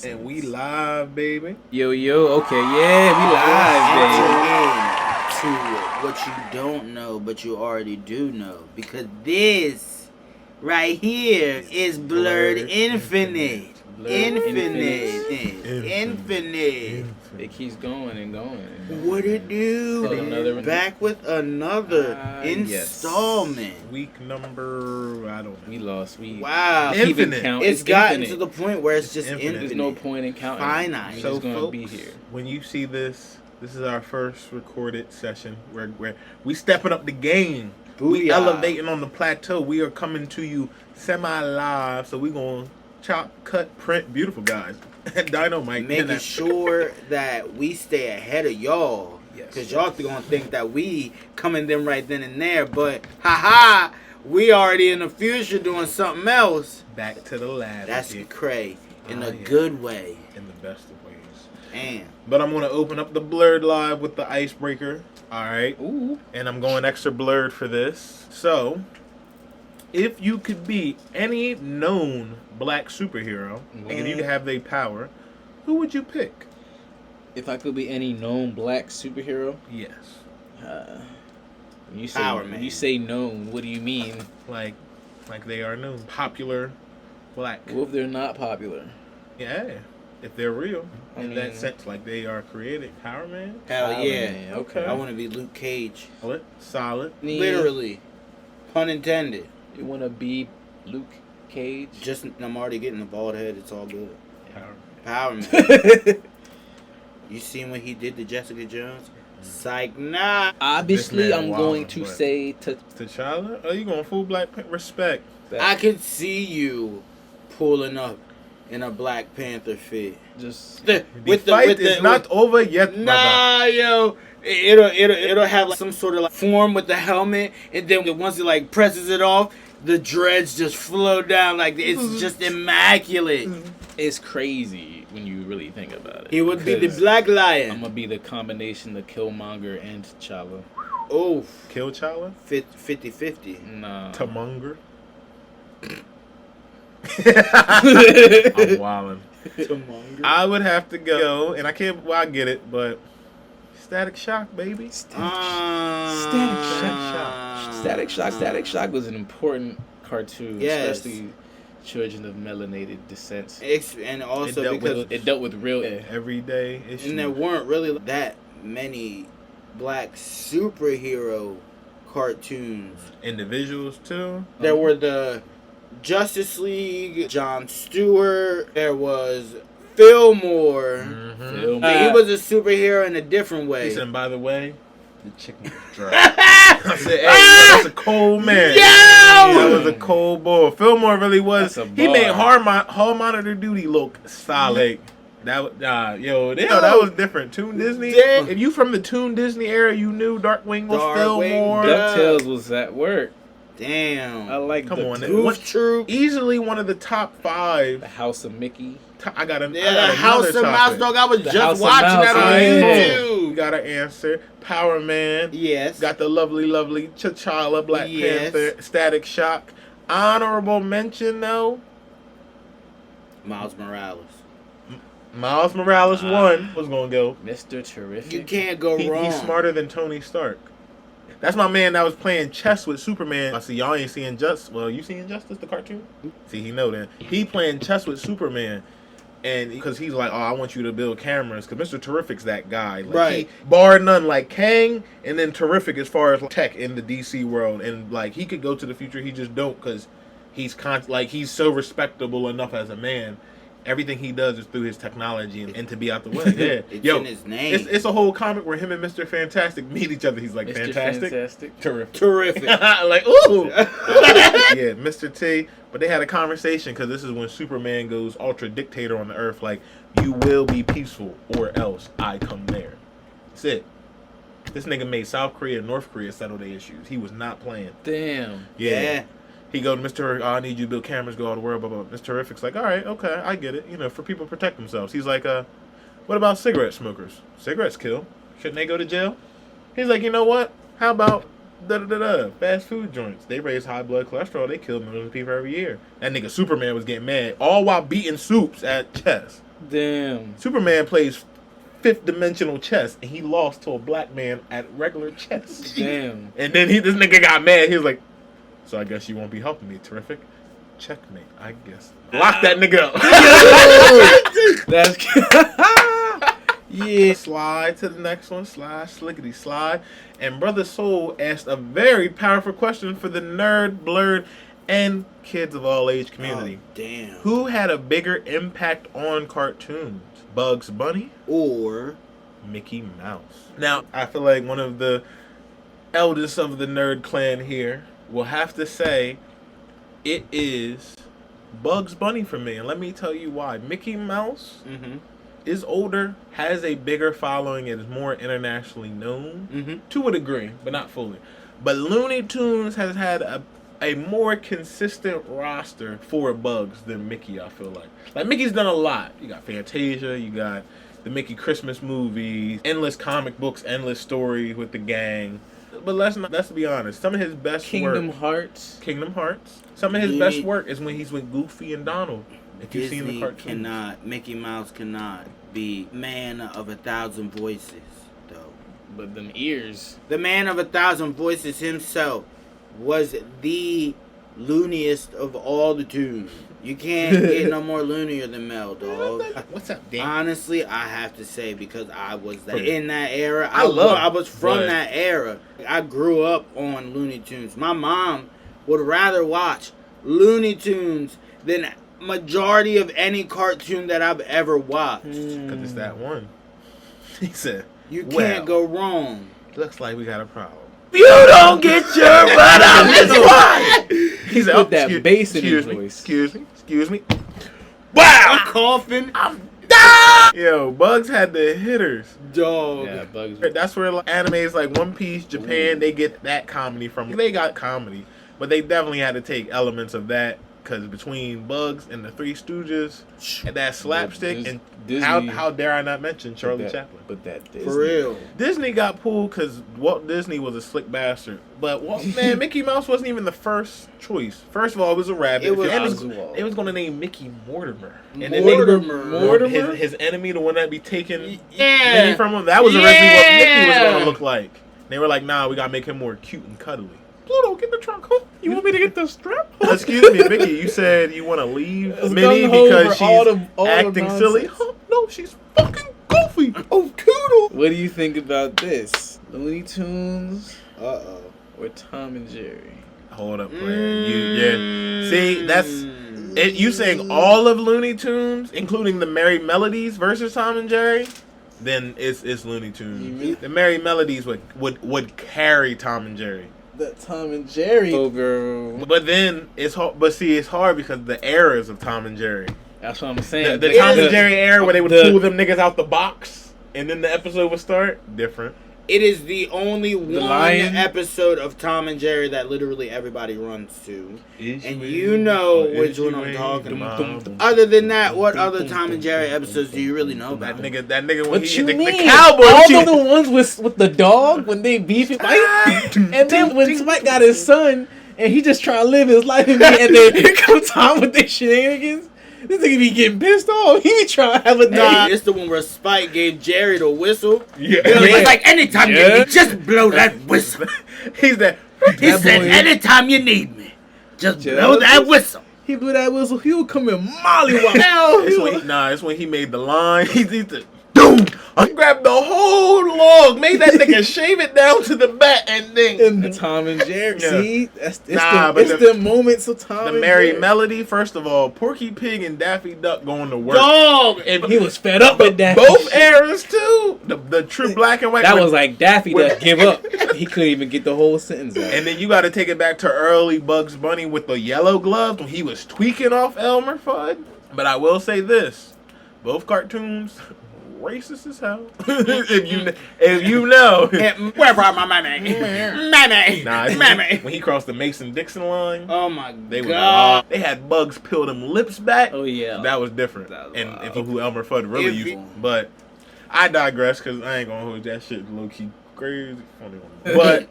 And we live, baby. Yo, okay, yeah, we live, baby. To what you don't know, but you already do know. Because this right here is Blurred Infinite. Infinite. It keeps going and going. What it do? Back with another installment. Yes. Week number, I don't know. We lost. Wow. Infinite. It's gotten to the point where it's just infinite. There's no point in counting. Finite. So going to be here. When you see this is our first recorded session where we stepping up the game. Booyah. We elevating on the plateau. We are coming to you semi-live, so we going to chop, cut, print. Beautiful, guys. Dynamite. Making sure that we stay ahead of y'all. Because y'all going to think that we coming them right then and there. But, we already in the future doing something else. Back to the lab. That's cray. In a good way. In the best of ways. Damn. But I'm going to open up the Blurred Live with the icebreaker. All right. Ooh. And I'm going extra blurred for this. So, if you could be any known black superhero, and if you could have their power, who would you pick? If I could be any known black superhero? Yes. When you say known, what do you mean? Like they are known. Popular black. What if they're not popular? Yeah. If they're real. In that sense, like they are created. Power Man? Hell Power yeah. Man, okay. I want to be Luke Cage. Solid. Literally. Pun intended. You want to be Luke Cage? I'm already getting the bald head. It's all good. Power Man. You seen what he did to Jessica Jones? Psych, nah. Obviously, I'm going to say T'Challa? Oh, you going full black? Respect. I could see you pulling up in a Black Panther fit. Just the fight is not over yet. Nah, yo. It'll have like some sort of like form with the helmet, and then once it like presses it off, the dreads just flow down like it's just immaculate. It's crazy when you really think about it. He would be the Black Lion. I'm gonna be the combination of Killmonger and T'Challa. Oh, Killchala? 50-50. Nah. Tamonger? I'm wildin'. I would have to go, and I can't. Well, I get it, but Static Shock, baby. Static Shock was an important cartoon, especially children of melanated descent. And also it dealt with real everyday issues. And there weren't really that many black superhero cartoons. Individuals too. There were the Justice League, Jon Stewart. There was Fillmore. Mm-hmm. He was a superhero in a different way. He said, by the way, the chicken was dry. I said, hey, that's a cold man. Yo! That was a cold boy. Fillmore really was. He made Hall Monitor Duty look solid. That was different. Toon Disney. If you from the Toon Disney era, you knew Darkwing was Fillmore. DuckTales was at work. Damn. I like Goof Troop. Easily one of the top 5. The House of Mickey. I got the House of Mouse Dog. I was just watching that on YouTube. You got an answer. Power Man. Yes. Got the lovely T'Challa, Black Panther, Static Shock. Honorable mention though. Miles Morales. Miles Morales won. Was gonna go. Mr. Terrific. You can't go wrong. He's smarter than Tony Stark. That's my man that was playing chess with Superman. I see y'all ain't seeing you seeing Justice, the cartoon? See, he know that. He playing chess with Superman. And because he's like, I want you to build cameras. Because Mr. Terrific's that guy. Like, right. Bar none, like Kang, and then Terrific as far as tech in the DC world. And, like, he could go to the future. He just don't because he's so respectable enough as a man. Everything he does is through his technology and to be out the way. Yeah. It's in his name. It's a whole comic where him and Mr. Fantastic meet each other. He's like, Mr. Fantastic. Terrific. Like, ooh. Yeah, Mr. T. But they had a conversation because this is when Superman goes ultra dictator on the earth. Like, you will be peaceful or else I come there. That's it. This nigga made South Korea and North Korea settle their issues. He was not playing. Damn. Yeah. He go to Mr. I need you to build cameras, go all the world, blah, blah, blah. Mr. Terrific's like, all right, okay, I get it. For people to protect themselves. He's like, what about cigarette smokers? Cigarettes kill. Shouldn't they go to jail? He's like, you know what? How about fast food joints? They raise high blood cholesterol. They kill millions of people every year. That nigga Superman was getting mad, all while beating soups at chess. Damn. Superman plays fifth dimensional chess, and he lost to a black man at regular chess. Damn. And then this nigga got mad. He was like, "So I guess you won't be helping me, Terrific. Checkmate, I guess." Lock that nigga up. That's yeah. Slide to the next one. Slide, slickety slide. And Brother Soul asked a very powerful question for the nerd, blurred, and kids of all age community. Oh, damn. Who had a bigger impact on cartoons? Bugs Bunny Or Mickey Mouse? Now, I feel like one of the eldest of the nerd clan here will have to say it is Bugs Bunny for me. And let me tell you why. Mickey Mouse is older, has a bigger following, and is more internationally known to a degree, but not fully. But Looney Tunes has had a more consistent roster for Bugs than Mickey, I feel like. Like, Mickey's done a lot. You got Fantasia, you got the Mickey Christmas movies, endless comic books, endless stories with the gang. But let's be honest, some of his best Kingdom work... Hearts. Kingdom Hearts. Some of his best work is when he's with Goofy and Donald. If you've seen the cartoon. Mickey Mouse cannot be man of 1,000 voices, though. But them ears. The man of 1,000 voices himself was the looniest of all the tunes. You can't get no more loonier than Mel, dog. What's up, Dan? Honestly, I have to say, because I was in that era. I was from that era. I grew up on Looney Tunes. My mom would rather watch Looney Tunes than majority of any cartoon that I've ever watched. Because it's that one. He said, you can't go wrong. Looks like we got a problem. You don't get your butt out this way. He said, put that bass in his voice. Excuse me. Wow! I'm coughing. I'm done. Yo, Bugs had the hitters. Dog. Yeah, Bugs. That's where animes like One Piece, Japan, they get that comedy from. They got comedy, but they definitely had to take elements of that. Because between Bugs and the Three Stooges and that slapstick and Disney, how dare I not mention Charlie Chaplin? But that Disney. For real. Disney got pulled because Walt Disney was a slick bastard. But man, Mickey Mouse wasn't even the first choice. First of all, it was a rabbit. It was going to name Mickey Mortimer. And Mortimer. His enemy, the one that be taking Minnie from him, that was originally what Mickey was going to look like. They were like, nah, we got to make him more cute and cuddly. Pluto, get the trunk. You want me to get the strap? Excuse me, Mickey. You said you want to leave Minnie because she's acting silly. No, she's fucking goofy. Oh, Toodle. What do you think about this? Looney Tunes? Or Tom and Jerry? Hold up, man. See, that's it. You saying all of Looney Tunes, including the Merry Melodies versus Tom and Jerry? Then it's Looney Tunes. The Merry Melodies would carry Tom and Jerry. That Tom and Jerry. Oh, girl. But then it's hard. But see, it's hard because the eras of Tom and Jerry. That's what I'm saying. The Tom and Jerry era where they would pull them niggas out the box and then the episode would start. Different. It is the only episode of Tom and Jerry that literally everybody runs to. And you know which one I'm talking about. Other than that, what other Tom and Jerry episodes do you really know about? That nigga when the cowboy. All of the ones with the dog when they beef it. And then when Spike got his son and he just trying to live his life and then here comes Tom with their shenanigans. This nigga be getting pissed off. He be trying to have a day. It's the one where Spike gave Jerry the whistle. Yeah. It's like, anytime you need me, just blow that whistle. He said, anytime you need me, just blow that whistle. He blew that whistle. He would come in mollywop. It's when he made the line. He said, dude, I grabbed the whole log, made that nigga shave it down to the back, and then and Tom and Jerry. Yeah. See, it's the moments of Tom. The Merry Melody. First of all, Porky Pig and Daffy Duck going to work. Dog, and he was fed up with Daffy. Both eras too. The true black and white. That was like Daffy Duck give up. He couldn't even get the whole sentence out. And then you got to take it back to early Bugs Bunny with the yellow gloves when he was tweaking off Elmer Fudd. But I will say this: both cartoons. Racist as hell. if you know. Where brought my mammy? Mammy. When he crossed the Mason-Dixon line. Oh my God. They had Bugs peel them lips back. Oh yeah. That was different. And who Elmer Fudd really used. But I digress because I ain't gonna hold that shit low-key crazy funny. But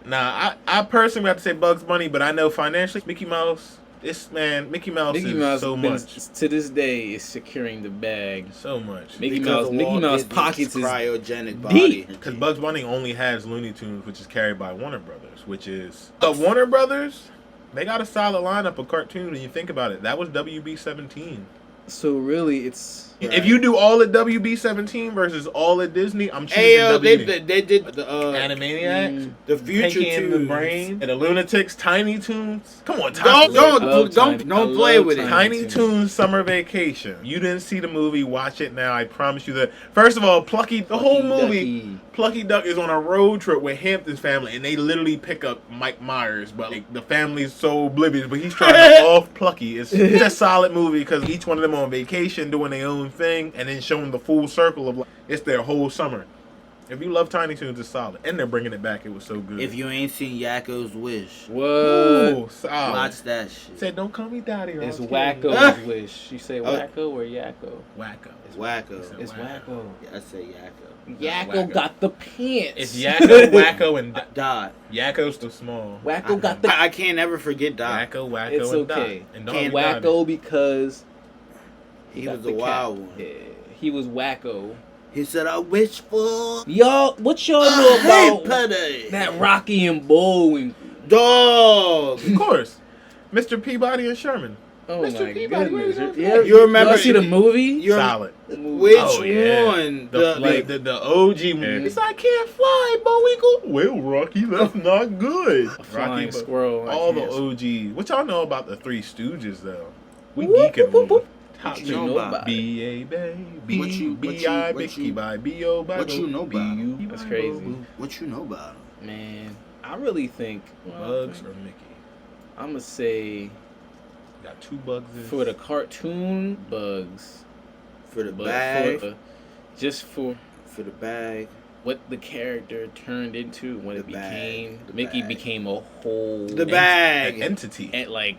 I personally have to say Bugs Bunny, but I know financially Mickey Mouse Mickey Mouse Mickey is Mouse so been, much. to this day is securing the bag. So much. Mickey Because Mouse of pockets is cryogenic body. Because Bugs Bunny only has Looney Tunes, which is carried by Warner Brothers, which is... Warner Brothers, they got a solid lineup of cartoons, and you think about it. That was WB-17. so really it's. Right. If you do all at WB-17 versus all at Disney, I'm choosing Ayo, WB. they did the Animaniacs, the Future Pinky and the Tunes. Brain, and the Lunatics, Tiny Toons. Come on, Don't play with it. Tiny Toons Summer Vacation. You didn't see the movie, watch it now. I promise you that. First of all, the whole movie, Ducky. Plucky Duck is on a road trip with Hampton's family, and they literally pick up Mike Myers, but like, the family's so oblivious, but he's trying to off Plucky. It's a solid movie because each one of them on vacation doing their own thing, and then showing the full circle of like, it's their whole summer. If you love Tiny Toons, it's solid, and they're bringing it back. It was so good. If you ain't seen Yakko's Wish, What? Ooh, solid. watch that shit. Said, don't call me daddy. Or It's I'll kill you." Wacko's wish. You say Wacko or Yakko? Wacko. It's Wacko. It's Wacko. I say Yakko. Yakko Wacko. got the pants. It's Yakko, Wacko, and Dot. Yakko's too small. Wacko got the. I can't ever forget Dot. Wacko, It's and okay. Dot. And Can't Wacko because He got was the a wild one. Yeah, he was Wacko. He said, "I wish for Y'all, what y'all know about Petty that Rocky and Bullwinkle? dog." Of course. Mr. Peabody and Sherman. Oh Mr. my Peabody, what are you goodness! doing? Yeah, You remember- Y'all see the movie? You're- Solid. Which Oh, yeah. one? The OG one. It's I can't fly, Bullwinkle. Well, Rocky, that's not good. A flying Rocky, squirrel. all the Yes. OGs. What y'all know about the Three Stooges, though? We Whoop, geeking whoop, whoop. on Top What you know two. about it? B-A-B, What you- B-I, what Bicky, you- by B-O, by what you know about B-U, That's by crazy. Bo. What you know about him? Man, I really think Bugs or Mickey? I'm gonna say Got two Bugs in. for the cartoon Bugs, For the but bag. just for For the bag. what the character turned into when it The bag. became The Mickey bag. became a whole The bag. An entity. like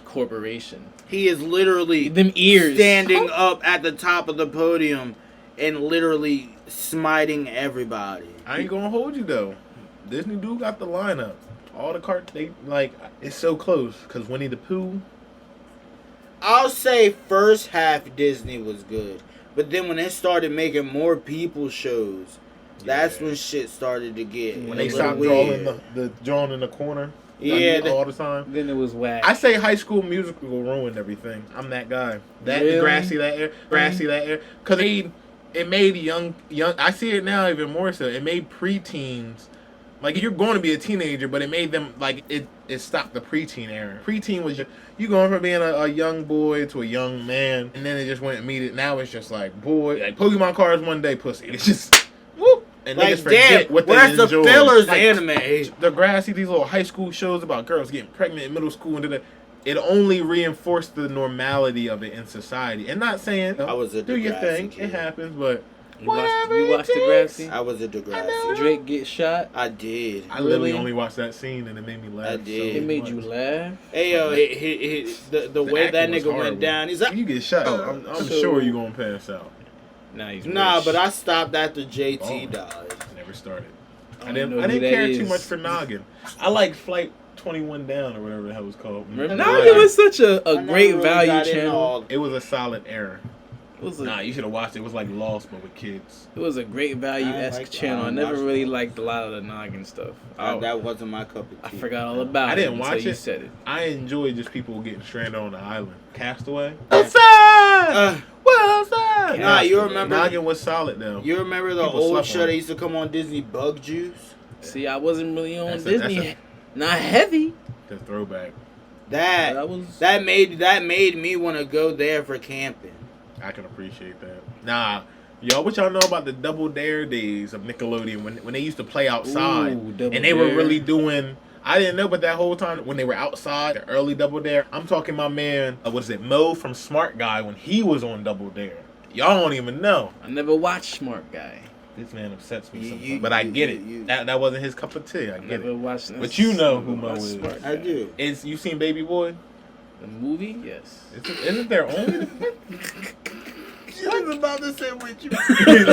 corporation. He is literally Them ears standing up at the top of the podium and literally smiting everybody. I ain't gonna hold you though. Disney do got the lineup. All the carts, they like it's so close. Cause Winnie the Pooh. I'll say first half Disney was good, but then when they started making more people shows, that's Yeah. when shit started to get When a they little stopped weird. drawing the drawing in the corner. Yeah, all the time. Then it was whack. I say High School Musical ruined everything. I'm that guy. That Really? grassy that air. Cause it made young. I see it now even more so. It made preteens. Like you're going to be a teenager, but it made them like it stopped the preteen era. Preteen was you going from being a young boy to a young man, and then it just went immediate. Now it's just like boy, like Pokemon cards one day, pussy. It's just whoop, and like niggas forget damn, what they where's the enjoy. fillers Like, anime? the grassy, these little high school shows about girls getting pregnant in middle school, and it only reinforced the normality of it in society. And not saying I was a do your Degrassi thing, kid. it happens, but you whatever watched it Degrassi? I was a Degrassi. Drake get shot. I did. I literally Really? only watched that scene and it made me laugh. I did. So It made much. you laugh. Hey yo, the way that acting was nigga went horrible. down, he's like, You get shot. I'm So- sure you gonna pass out. Nah, he's nah, rich. but I stopped after JT Oh. died. Never started. I I don't know didn't who that care too is. much for Noggin. I like Flight 21 Down or whatever the hell it was called. Remember, I Noggin was such a I never great really value got into channel. all- It was a solid error. It was a, Nah, you should have watched it. It was like Lost but with kids. it was a great value I esque like- channel. I I never watched really it. liked a lot of the Noggin stuff. That wasn't my cup of I tea. forgot all about I it. didn't until watch you it. said it. I enjoy just people getting stranded on the island. Castaway. Uh, Wilson! Nah, you remember- Noggin was solid though. you remember the People old slept show on that it. used to come on Disney, Bug Juice? See, I wasn't really on That's a- Disney. that's Not heavy. The throwback. That was. That made me want to go there for camping. I can appreciate that. Nah, y'all, what y'all know about the Double Dare days of Nickelodeon when they used to play outside Ooh, Double and they were Dare. really doing. I didn't know, but that whole time when they were outside, the early Double Dare, I'm talking my man, was it Mo from Smart Guy when he was on Double Dare? Y'all don't even know. I never watched Smart Guy. This man upsets me You- sometimes, you- but I you- get it. you- That wasn't his cup of tea. I I get never it. watched. But you know who never Mo watched is. Smart I Guy. do. You seen Baby Boy? The movie, yes. Isn't there only She was about to say what you.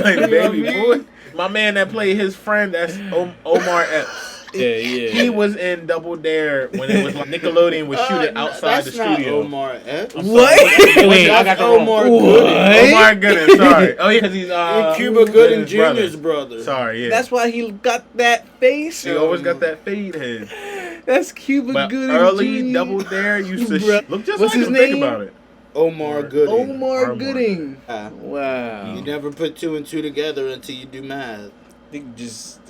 like Baby Boy? My man that played his friend, that's Omar Epps. He was in Double Dare when it was like Nickelodeon would shoot it outside the studio. Omar F. What? Wait, I got the wrong. Omar What? Gooding. Omar Gooding, sorry. Oh yeah, because he's Cuba Gooding brother. Jr.'s brother. Sorry, yeah. That's why he got that face. He always got that fade head. That's Cuba But Gooding early Jr. Double Dare used to Bruh. look just What's like his him. name? Think about it. Omar Gooding. Omar Gooding. Wow. You never put 2 and 2 together until you do math.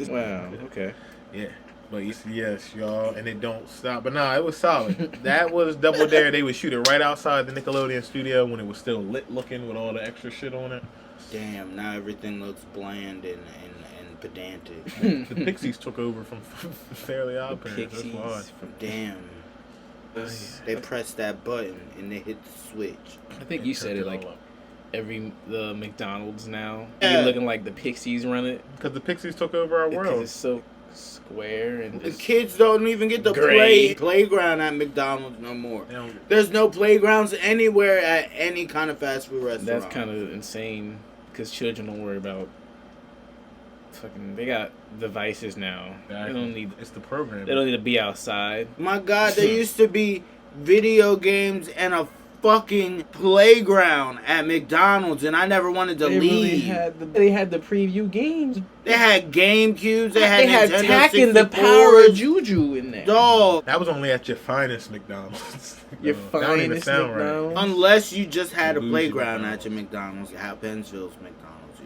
Wow. Okay. Yeah. But yes, y'all, and it don't stop. But nah, it was solid. That was Double Dare. They would shoot it right outside the Nickelodeon studio when it was still lit looking with all the extra shit on it. Damn, now everything looks bland and pedantic. The Pixies took over from Fairly Odd Parents. That's why. Damn. They pressed that button and they hit the switch. I think you said it like the McDonald's now. Yeah. You're looking like the Pixies run it. Because the Pixies took over our Because world. it's so square and The just kids don't even get to play playground at McDonald's no more. There's no playgrounds anywhere at any kind of fast food restaurant. That's kind of insane because children don't worry about fucking. They got devices now. They don't need. It's the program. They don't need to be outside. My God, there used to be video games and a fucking playground at McDonald's, and I never wanted to leave. They had the preview games. They had GameCubes. They They had had Nintendo Tack and the 64s. Power of Juju in there. Dog. That was only at your finest McDonald's. Your That don't even finest sound right. McDonald's. Unless you just had a Bougie playground McDonald's. at your McDonald's, how Pennsville's McDonald's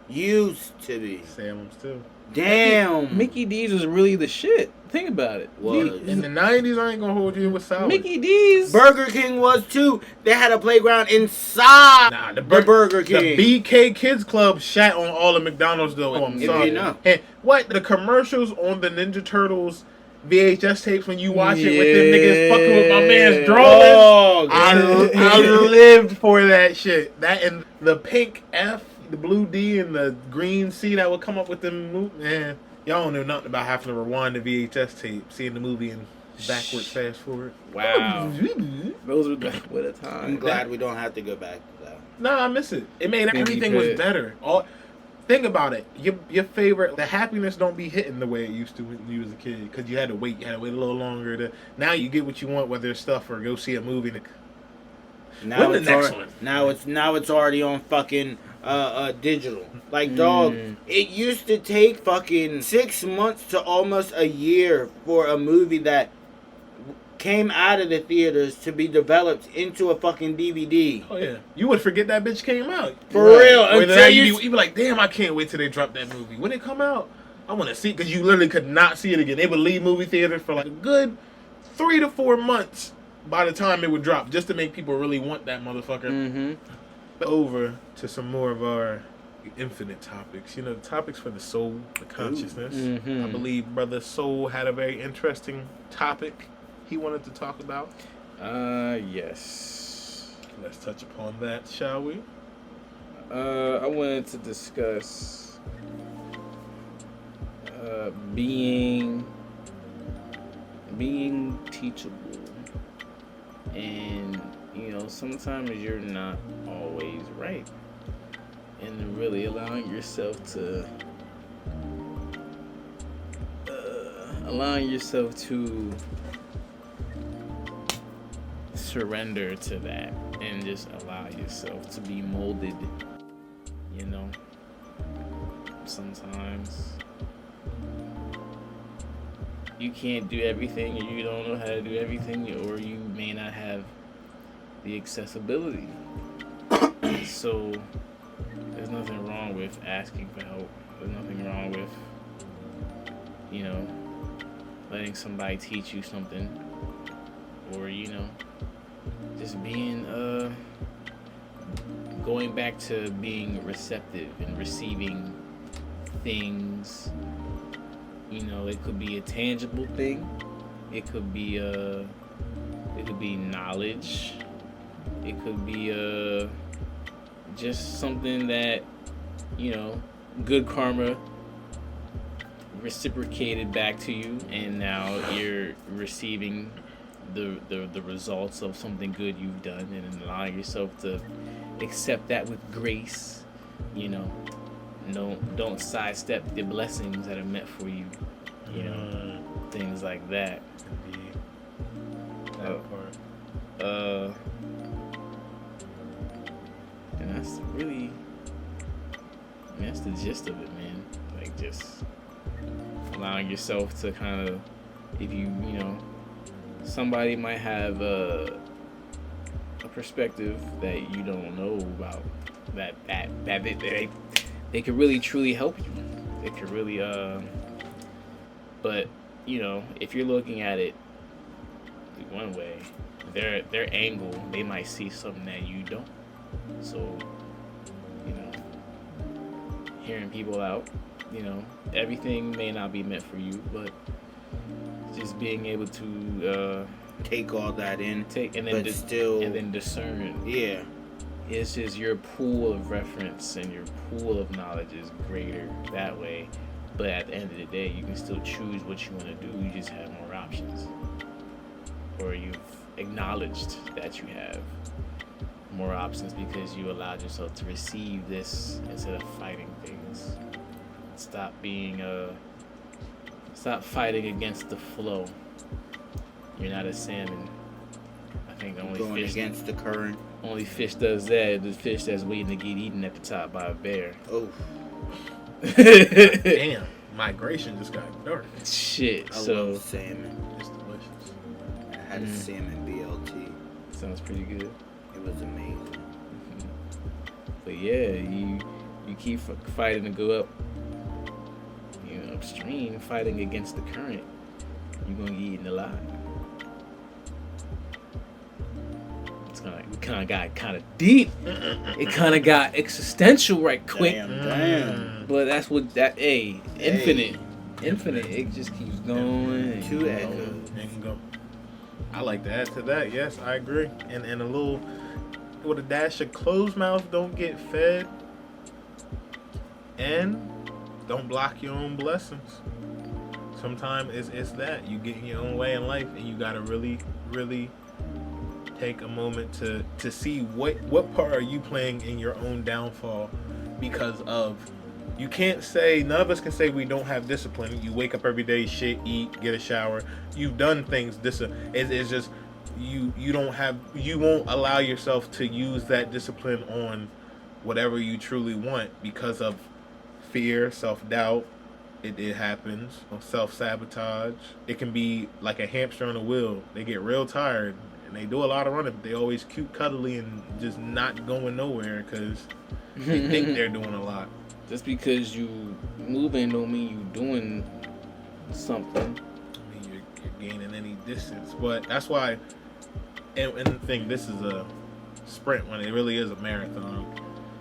used to be. Salem's too. Damn. Mickey D's was really the shit. Think about it. Was. In the 90s, I ain't gonna hold you with solid. Mickey D's. Burger King was too. They had a playground inside Nah, the Burger King. The BK Kids Club shat on all the McDonald's though. Oh, I'm If sorry. you know. And what the commercials on the Ninja Turtles VHS tapes when you watch it with them niggas fucking with my man's drawings. Oh, I lived for that shit. That and the pink F, the blue D, and the green C that would come up with them. Man, y'all don't know nothing about having to rewind the VHS tape, seeing the movie and backwards, fast forward. Wow. Those were what a time. I'm glad we don't have to go back to that. Nah, I miss it. It made Think you everything was could. better. Think about it. Your favorite, the happiness don't be hitting the way it used to when you was a kid because you had to wait. You had to wait a little longer. Now you get what you want, whether it's stuff or go see a movie. Now When it's the next already, one? now it's already on fucking digital. Like dog, it used to take fucking 6 months to almost a year for a movie that came out of the theaters to be developed into a fucking DVD. Oh yeah, you would forget that bitch came out For real. Or Until now you you be like, damn, I can't wait till they drop that movie. When it come out, I want to see because you literally could not see it again. They would leave movie theaters for like a good 3 to 4 months by the time it would drop, just to make people really want that motherfucker. Mm-hmm. Over to some more of our infinite topics. You know, the topics for the soul, the consciousness. Mhm. I believe Brother Soul had a very interesting topic he wanted to talk about. Yes. Let's touch upon that, shall we? I wanted to discuss being teachable, and sometimes you're not always right, and really allowing yourself to surrender to that and just allow yourself to be molded. Sometimes you can't do everything, or you don't know how to do everything, or you may not have the accessibility. So there's nothing wrong with asking for help. There's nothing wrong with letting somebody teach you something, or just being going back to being receptive and receiving things. It could be a tangible thing. It could be knowledge. It could be just something that good karma reciprocated back to you, and now you're receiving the results of something good you've done, and allowing yourself to accept that with grace. Don't sidestep the blessings that are meant for you. You know, things like that. Indeed. That part. And that's really, I mean, that's the gist of it, man. Like, just allowing yourself to kind of, if you know, somebody might have a perspective that you don't know about, that they could really truly help you. They could really but you know, if you're looking at it one way, their angle, they might see something that you don't. So, you know, hearing people out, you know, everything may not be meant for you, but just being able to take all that in, and then still, and then discern. Yeah, it's just your pool of reference and your pool of knowledge is greater that way. But at the end of the day, you can still choose what you want to do. You just have more options, or you've acknowledged that you have more options because you allowed yourself to receive this instead of fighting things. Stop fighting against the flow. You're not a salmon. I think only going fish against the current. Only fish does that. The fish that's waiting to get eaten at the top by a bear. Oh. Damn. Migration just got dark. Shit. I love salmon. It's delicious. I had a salmon BLT. Sounds pretty good. It was amazing. But yeah, you keep fighting to go up, you know, upstream, fighting against the current. You're gonna get eaten alive. It kind of got kind of deep. It kind of got existential right quick. Damn. But that's what infinite. It just keeps going. Two echoes. And go. I like to add to that. Yes, I agree. And a little with a dash of closed mouth, don't get fed, and don't block your own blessings. Sometimes it's that you get in your own way in life, and you gotta really, really take a moment to see what part are you playing in your own downfall because of. You can't say, none of us can say we don't have discipline. You wake up every day, shit, eat, get a shower. You've done things. It's just you won't allow yourself to use that discipline on whatever you truly want because of fear, self-doubt. It happens. Self-sabotage. It can be like a hamster on a wheel. They get real tired and they do a lot of running. But they always cute, cuddly, and just not going nowhere because they think they're doing a lot. Just because you moving don't mean you doing something. I mean, you're gaining any distance. But that's why, and the thing, this is a sprint when it really is a marathon.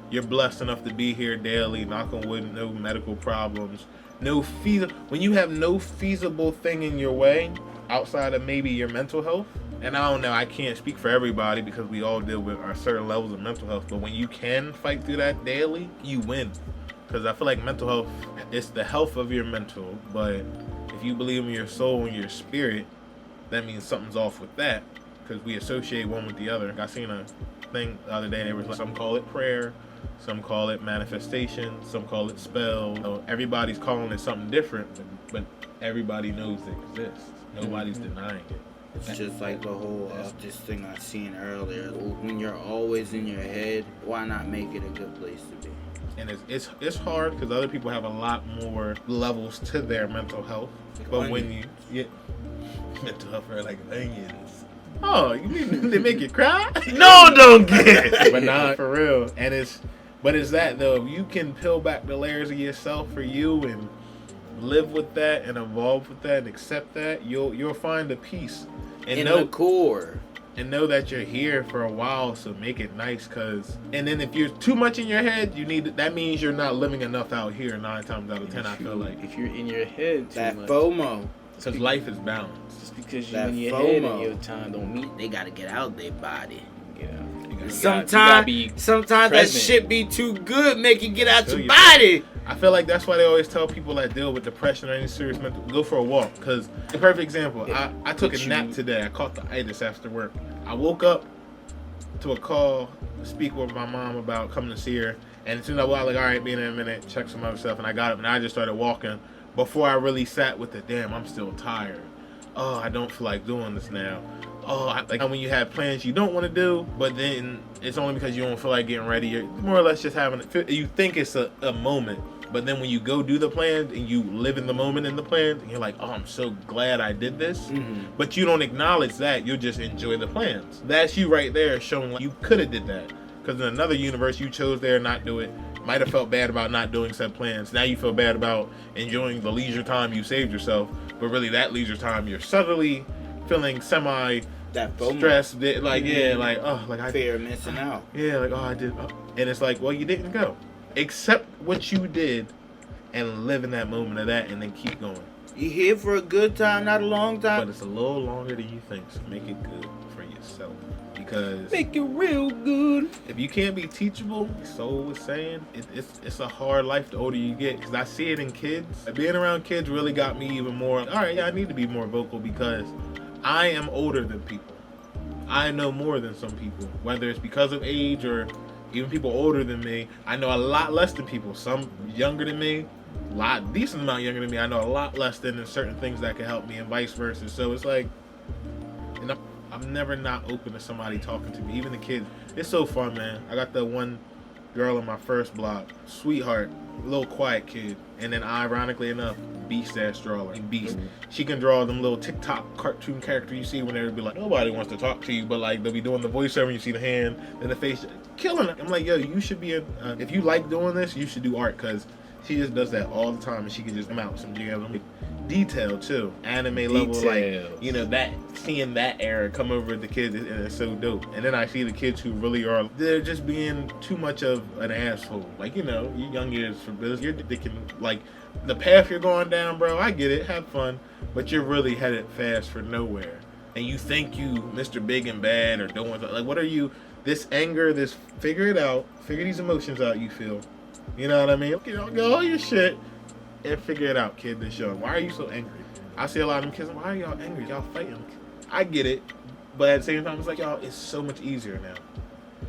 You're blessed enough to be here daily, knock on wood, no medical problems. When you have no feasible thing in your way outside of maybe your mental health, and I don't know, I can't speak for everybody because we all deal with our certain levels of mental health, but when you can fight through that daily, you win. Because I feel like mental health, it's the health of your mental, but if you believe in your soul and your spirit, that means something's off with that, because we associate one with the other. I seen a thing the other day, some call it prayer, some call it manifestation, some call it spell. So everybody's calling it something different, but everybody knows it exists. Nobody's denying it. It's just like the whole this thing I seen earlier. When you're always in your head, why not make it a good place to be? And it's hard because other people have a lot more levels to their mental health. But when you get mental health are like onions. Oh, you mean they make you cry? No, don't get. But not for real. And it's that though. If you can peel back the layers of yourself for you and live with that and evolve with that and accept that, you'll find a peace. And in the core. And know that you're here for a while, so make it nice. And then if you're too much in your head, that means you're not living enough out here 9 times out of 10, I feel like. If you're in your head too that much. FOMO. Because life is balanced. Just because you're in your head and your time don't meet. They got to get out their body. Yeah. Sometimes that shit be too good, make you get out your body. I feel like that's why they always tell people that deal with depression or any serious mental, go for a walk. Because the perfect example, I took a nap today. I caught the itis after work. I woke up to a call to speak with my mom about coming to see her. And as soon as I was like, all right, be in a minute, check some other stuff. And I got up and I just started walking before I really sat with the damn, I'm still tired. Oh, I don't feel like doing this now. Oh, like when you have plans you don't want to do, but then it's only because you don't feel like getting ready. You're more or less just having it. You think it's a moment, but then when you go do the plans and you live in the moment in the plans, and you're like, oh, I'm so glad I did this. Mm-hmm. But you don't acknowledge that. You just enjoy the plans. That's you right there showing like you could have did that. Because in another universe, you chose there not do it. Might have felt bad about not doing said plans. Now you feel bad about enjoying the leisure time you saved yourself. But really, that leisure time, you're subtly feeling stressed. Like, yeah, like, oh, like I fear missing out. Yeah, like, oh, I did. Oh. And it's like, well, you didn't go. Accept what you did and live in that moment of that and then keep going. You here for a good time, not a long time. But it's a little longer than you think, so make it good for yourself. Because make it real good. If you can't be teachable, Soul was saying, it's a hard life the older you get. Because I see it in kids. Being around kids really got me even more. All right, yeah, I need to be more vocal because I am older than people. I know more than some people, whether it's because of age or even people older than me. I know a lot less than people. Some younger than me, decent amount younger than me. I know a lot less than certain things that can help me, and vice versa. So it's like, and I'm never not open to somebody talking to me, even the kids. It's so fun, man. I got the one girl in my first block, sweetheart, little quiet kid, and then ironically enough, beast ass drawer, beast. She can draw them little TikTok cartoon characters you see when they'll be like, nobody wants to talk to you, but like they'll be doing the voiceover and you see the hand and the face, killing it. I'm like, yo, you should be if you like doing this, you should do art, because she just does that all the time and she can just come out with some detail too, anime level, like, you know, that seeing that era come over the kids, and it's so dope. And then I see the kids who really are, they're just being too much of an asshole. Like, you know, you young years for business, you're thinking like the path you're going down, bro. I get it, have fun, but you're really headed fast for nowhere. And you think you Mr. Big and Bad or doing like, what are you? This anger, this figure these emotions out you feel. You know what I mean? Okay, go all your shit and figure it out, kid, this young. Why are you so angry? I see a lot of them kids, why are y'all angry? Y'all fighting. I get it, but at the same time, it's like, y'all, it's so much easier now.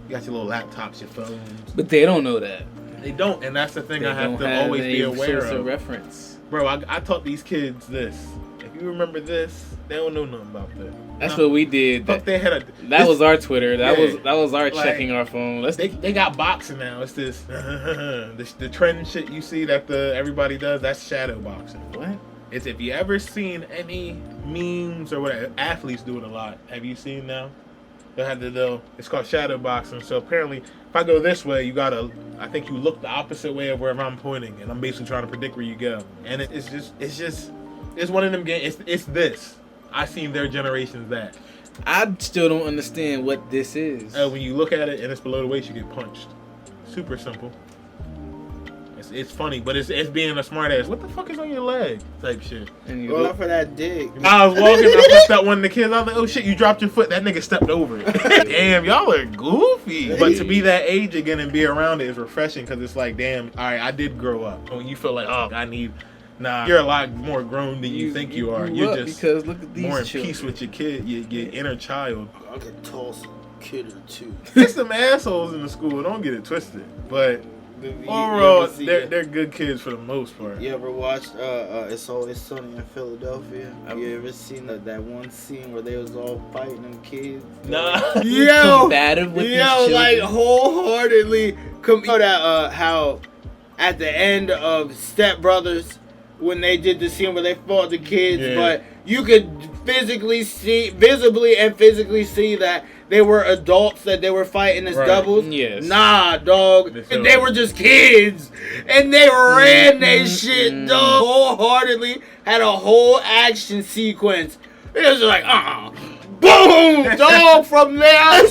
You got your little laptops, your phones. But they don't know that. They don't, and that's the thing I have to always be aware of. Reference. Bro, I taught these kids this. If you remember this, they don't know nothing about that. That's what we did. That was our Twitter. That was our like, checking our phone. They got boxing now. It's this the trend shit you see that everybody does. That's shadow boxing. What? It's if you ever seen any memes or whatever, athletes do it a lot. Have you seen now? They'll have it's called shadow boxing. So apparently, if I go this way, I think you look the opposite way of wherever I'm pointing, and I'm basically trying to predict where you go. And it's one of them games. It's this. I seen their generations that. I still don't understand what this is. When you look at it and it's below the waist, you get punched. Super simple. It's funny, but it's being a smart ass. What the fuck is on your leg? Type shit. And you look for that dig. I was walking, I flipped out one of the kids. I was like, oh shit, you dropped your foot. That nigga stepped over it. Damn, y'all are goofy. But to be that age again and be around it is refreshing, because it's like, damn, all right, I did grow up. When you feel like, oh, nah, you're a lot more grown than you think you are. You're just because look at these more in children. Peace with your kid, your inner child. I could toss a kid or two. There's some assholes in the school. Don't get it twisted, but overall, they're good kids for the most part. You ever watched It's Always Sunny in Philadelphia? You ever seen that one scene where they was all fighting them kids? Nah. Combative with these children. Like wholeheartedly. How at the end of Step Brothers, when they did the scene where they fought the kids, but you could visibly and physically see that they were adults that they were fighting as doubles. Yes. Nah, dog. They were just kids. And they ran they shit, dog. Wholeheartedly had a whole action sequence. It was like, boom, dog, from there.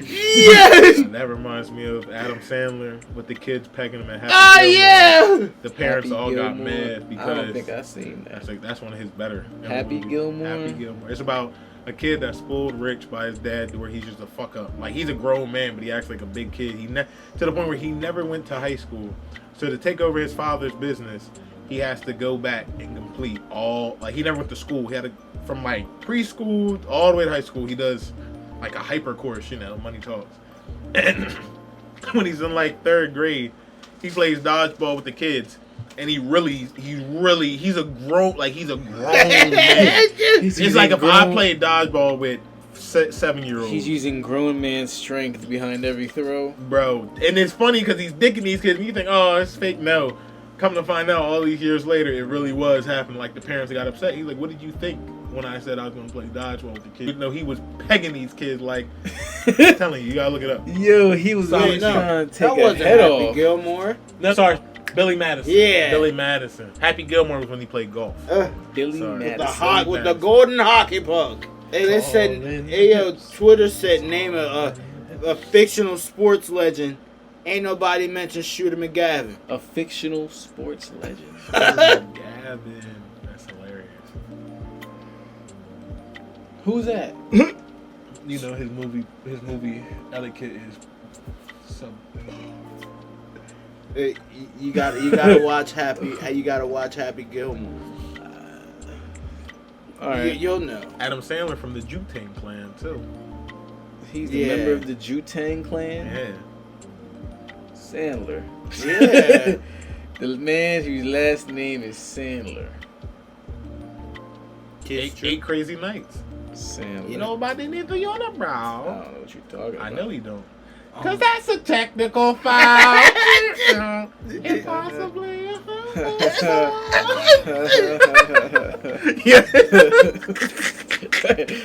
Yes! That reminds me of Adam Sandler with the kids pegging him at Happy Gilmore. Yeah! The parents all got mad because I don't think I've seen that. That's one of his better. Happy Gilmore? Happy Gilmore. It's about a kid that's spoiled rich by his dad to where he's just a fuck up. Like, he's a grown man, but he acts like a big kid. To the point where he never went to high school. So to take over his father's business, he has to go back and complete all... Like, he never went to school. He had to... From, like, preschool all the way to high school, he does... like a hyper course, money talks. And when he's in like 3rd grade, he plays dodgeball with the kids. And he's a grown man. It's like if I played dodgeball with 7-year-olds. He's using grown man strength behind every throw. Bro. And it's funny because he's dicking these kids and you think, oh, it's fake. No. Come to find out all these years later, it really was happening. Like the parents got upset. He's like, what did you think when I said I was going to play dodgeball with the kids? You know, he was pegging these kids like, I'm telling you gotta look it up. Yo, he was trying to take a head Happy off. Gilmore. No, sorry. Billy Madison. Yeah. Billy Madison. Happy Gilmore was when he played golf. Billy Madison. With the golden hockey puck. Hey, they said, Twitter said name a fictional sports legend. Ain't nobody mentioned Shooter McGavin. A fictional sports legend. McGavin. That's hilarious. Who's that? You know his movie Etiquette is something. You gotta watch Happy Gilmore. All right, you'll know. Adam Sandler from the Jutang Clan too. He's the member of the Jutang Clan. Yeah. Sandler. Yeah. The man whose last name is Sandler. Eight Crazy Nights. Sandler. You know about the neither you know, bro. I don't know what you're talking about. I know you don't. Cause that's a technical foul. Impossibly. Yeah.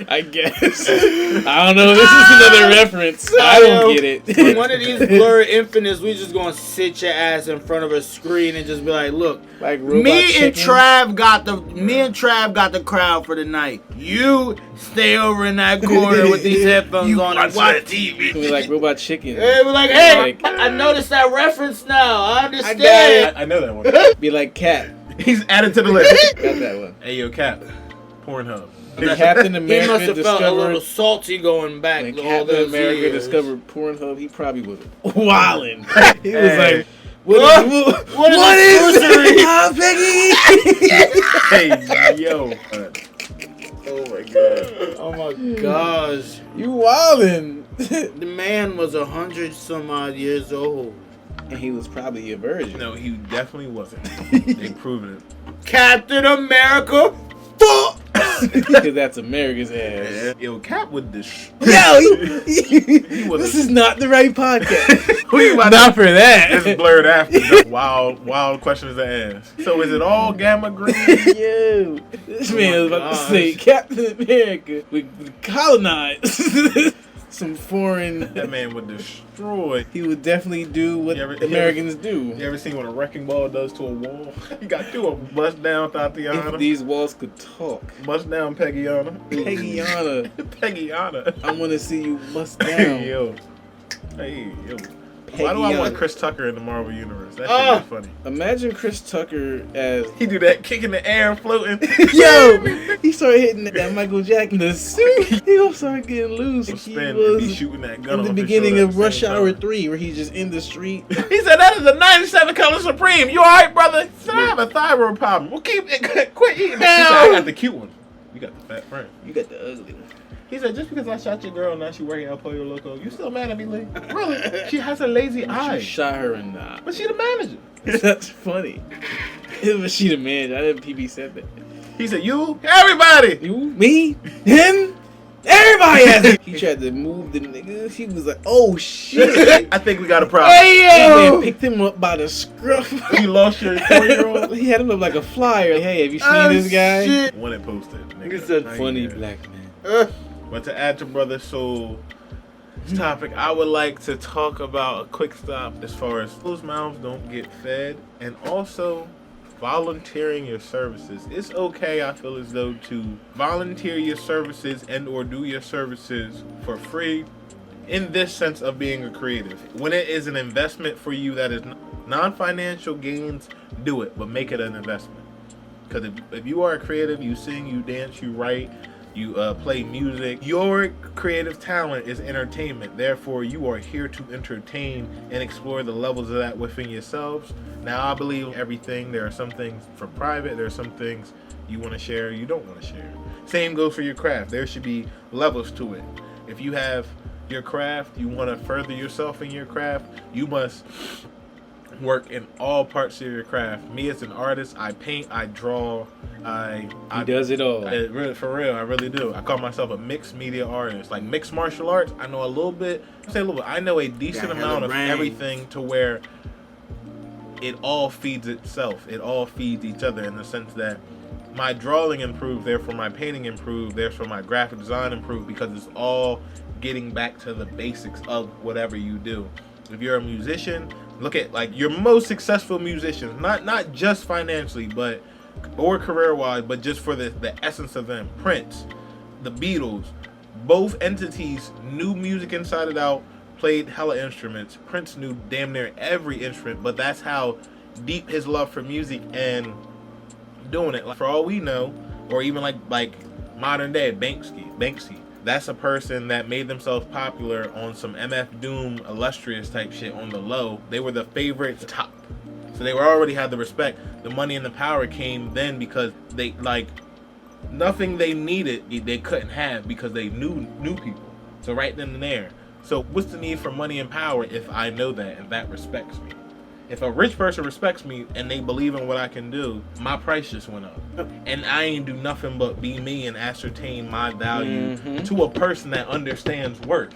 I guess. I don't know. This is another reference. I don't get it. One of these Blur Infinites, we just gonna sit your ass in front of a screen and just be like, look, like me and Trav got the crowd for the night. You stay over in that corner with these headphones on and watch TV. Be like Robot Chicken. Hey, we're like, hey, I noticed that reference now. I understand. I know that one. Be like Cap. He's added to the list. Got that one. Hey, yo, Cap. Pornhub. When Captain He America must have felt a little discovered. salty going back. When all Captain those America years. discovered Pornhub, he probably was wildin'. He was Hey. like, "What is Peggy?" Hey, yo. Oh my god. Oh my gosh. You wildin'. The man was 100 some odd years old. And he was probably a virgin. No, he definitely wasn't. They proven it. Captain America. Because that's America's ass. Yo, Cap with this. Yo, was this is not the right podcast. Who you about Not for that. It's blurred after. The wild questions to ask. So is it all gamma green? Yo, this man was about to say Captain America would colonize some foreign. That man would destroy. He would definitely do what Americans do. You ever seen what a wrecking ball does to a wall? You got to do a bust down Tatiana. If these walls could talk. Bust down Peggyana. Peggyana. Peggyana. I want to see you bust down. Hey, yo. Hey, yo. Why do I want Chris Tucker in the Marvel Universe? That shit is funny. Imagine Chris Tucker as... He do that kick in the air and floating. Yo! He started hitting that Michael Jackson. The suit. He gonna start getting loose. He Spin was and be shooting that gun in the on beginning his of shoulder at Rush the same Hour time. 3 where he's just in the street. He said, that is a 97 color Supreme. You alright, brother? He said, I have a thyroid problem. Well, quit eating now. I got the cute one. You got the fat friend. You got the ugly one. He said, just because I shot your girl and now she working at Pollo Loco, you still mad at me, Lee? Really? She has a lazy eye. You shot her in the eye. But she the manager. That's funny. But she the man. I didn't PB said that. He said, you? Everybody! You, me, him, everybody has it. He tried to move the nigga. He was like, oh shit. I think we got a problem. Hey, That yo! man picked him up by the scruff. You lost your 4-year-old? He had him up like a flyer. Hey, have you seen this guy? Shit. When it posted. Nigga said I ain't funny there. black man. But to add to Brother Soul's topic, I would like to talk about a quick stop as far as those mouths don't get fed, and also volunteering your services. It's okay, I feel as though, to volunteer your services and or do your services for free in this sense of being a creative. When it is an investment for you that is non-financial gains, do it, but make it an investment. Because if you are a creative, you sing, you dance, you write, you play music, your creative talent is entertainment. Therefore, you are here to entertain and explore the levels of that within yourselves. Now, I believe everything. There are some things for private. There are some things you want to share, you don't want to share. Same goes for your craft. There should be levels to it. If you have your craft, you want to further yourself in your craft, you must work in all parts of your craft. Me as an artist, I paint, I draw, I does it all. For real, I really do. I call myself a mixed media artist. Like mixed martial arts, I know a little bit. I know a decent amount of everything to where it all feeds itself. It all feeds each other in the sense that my drawing improved, therefore my painting improved, therefore my graphic design improved, because it's all getting back to the basics of whatever you do. If you're a musician, look at like your most successful musicians, not just financially, but or career-wise, but just for the essence of them. Prince, the Beatles, both entities knew music inside and out, played hella instruments. Prince knew damn near every instrument, but that's how deep his love for music and doing it. Like, for all we know, or even like modern day Banksy. That's a person that made themselves popular on some MF Doom illustrious type shit on the low. They were the favorite top. So they already had the respect. The money and the power came then because they nothing they needed they couldn't have because they knew people. So right then and there. So what's the need for money and power if I know that and that respects me? If a rich person respects me and they believe in what I can do, my price just went up. And I ain't do nothing but be me and ascertain my value to a person that understands worth.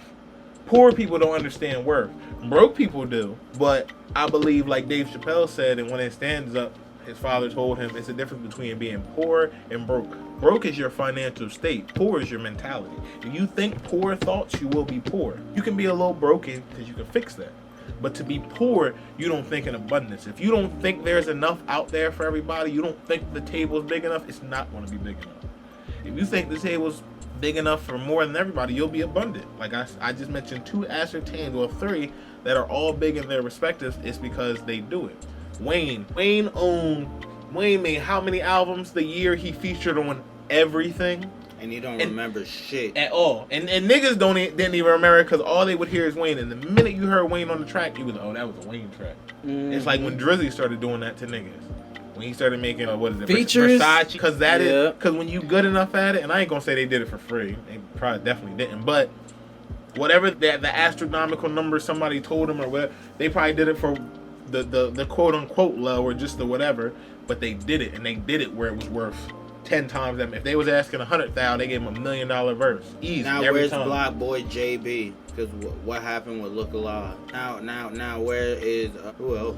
Poor people don't understand worth. Broke people do. But I believe, like Dave Chappelle said, and when it stands up, his father told him it's a difference between being poor and broke. Broke is your financial state. Poor is your mentality. If you think poor thoughts, you will be poor. You can be a little broken because you can fix that. But to be poor, you don't think in abundance. If you don't think there's enough out there for everybody, you don't think the table's big enough, it's not going to be big enough. If you think the table's big enough for more than everybody, you'll be abundant. Like I just mentioned 2 ascertained, or 3 that are all big in their respectives. It's because they do it. Wayne made how many albums the year he featured on everything? And you don't remember shit at all. And niggas didn't even remember because all they would hear is Wayne. And the minute you heard Wayne on the track, you was like, oh, that was a Wayne track. It's like when Drizzy started doing that to niggas. When he started making features, Versace, because when you good enough at it, and I ain't gonna say they did it for free, they probably definitely didn't, but whatever the astronomical number somebody told them or whatever, they probably did it for the quote unquote low or just the whatever, but they did it, and they did it where it was worth 10 times them. If they was asking 100,000, they gave him $1 million verse. Easy. Now every where's time. Black Boy JB? Because what happened with Look Alive? Now where is who else?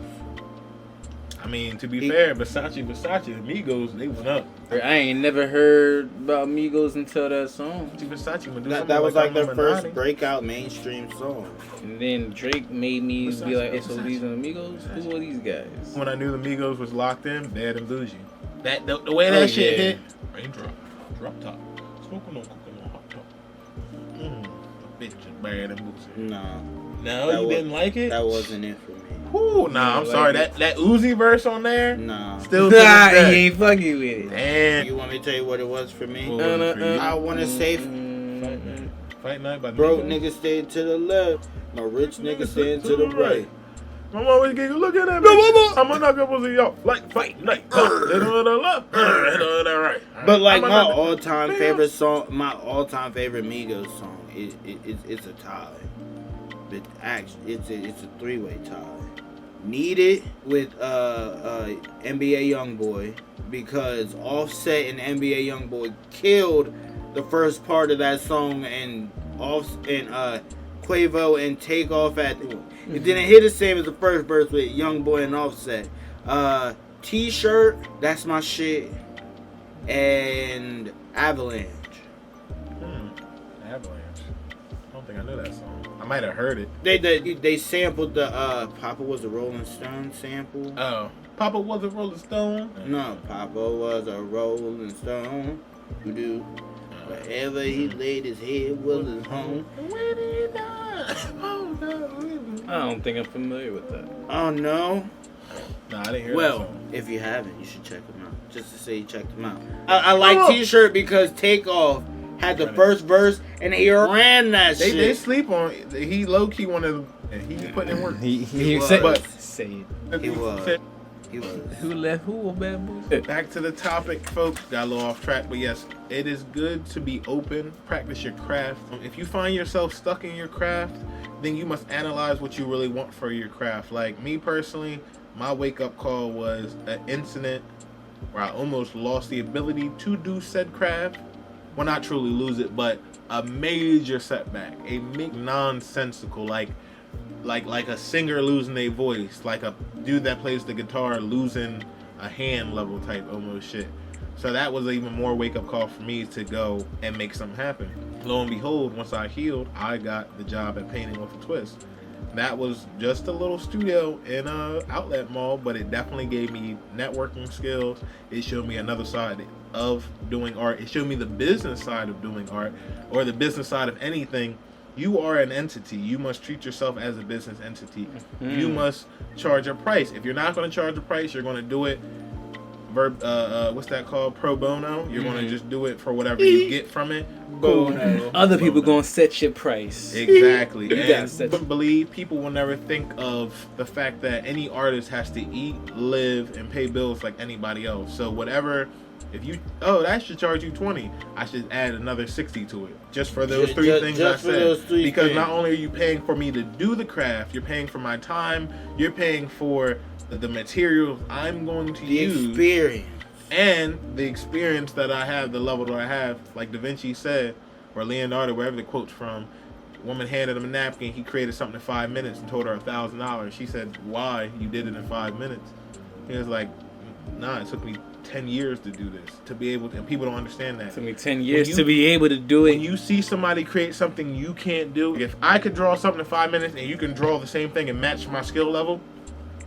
I mean, to be fair, Versace, Migos, they went up. I ain't never heard about Migos until that song. Versace that was like their first breakout mainstream song. And then Drake made me be like, SOBs and Amigos? Who are these guys? When I knew the Migos was locked in, Bad and Bougie. The way that shit hit. Raindrop, drop top, smoking on cooking on hot top. Bitch is Bad and Bougie. No, you didn't like it? That wasn't it for me. Ooh, nah, I'm sorry. That Uzi verse on there? Nah. Still he ain't fucking with it. Damn. You want me to tell you what it was for me? I want to say Fight Night by broke nigga staying to the left, my rich nigga staying to the right. My mom always giggle, look at that bitch. I'm gonna knock up on y'all like Fight Night. But like my all-time favorite song, my all-time favorite Migos song, it's a tie. But actually, it's a 3-way tie. Need It with NBA Youngboy, because Offset and NBA Youngboy killed the first part of that song, and Quavo and Takeoff at it didn't hit the same as the first verse with Youngboy and Offset. T-Shirt, that's my shit, and Avalanche. Avalanche. I don't think I know that song. I might have heard it. They sampled the Papa Was a Rolling Stone sample. Oh, Papa Was a Rolling Stone? No, Papa was a Rolling Stone. Who do? Wherever he laid his head was his home. When he died. I don't think I'm familiar with that. Oh no. Nah, I didn't hear that Well, song. if you haven't, you should check them out. Just to say you checked them out. I like T-Shirt because Takeoff had the first verse and he ran that shit. They sleep on it. He low key wanted. He putting in work. He was. said, But say it. He was. Who left who on Bad Boy? Back to the topic, folks. Got a little off track, but yes, it is good to be open. Practice your craft. If you find yourself stuck in your craft, then you must analyze what you really want for your craft. Like me personally, my wake-up call was an incident where I almost lost the ability to do said craft. Well, not truly lose it, but a major setback, a nonsensical, like a singer losing their voice, like a dude that plays the guitar losing a hand level type almost shit. So that was an even more wake-up call for me to go and make something happen. Lo and behold, once I healed, I got the job at Painting with a Twist. That was just a little studio in a outlet mall, but it definitely gave me networking skills. It showed me another side of doing art. It showed me the business side of doing art, or the business side of anything. You are an entity. You must treat yourself as a business entity. You must charge a price. If you're not going to charge a price, you're going to do it what's that called? Pro bono. You're going to just do it for whatever you get from it. Bono. Other people going to set your price. Exactly. And set believe people will never think of the fact that any artist has to eat, live, and pay bills like anybody else. So whatever, if you, that should charge you 20, I should add another 60 to it. Just for those three things I said. Because not only are you paying for me to do the craft, you're paying for my time, you're paying for the materials I'm going to use. The experience. And the experience that I have, the level that I have, like Da Vinci said, or Leonardo, wherever the quote's from, woman handed him a napkin, he created something in 5 minutes and told her $1,000. She said, why? You did it in 5 minutes. He was like, nah, it took me 10 years to do this, to be able to, and people don't understand that. It took me 10 years to be able to do it. When you see somebody create something you can't do, if I could draw something in 5 minutes and you can draw the same thing and match my skill level,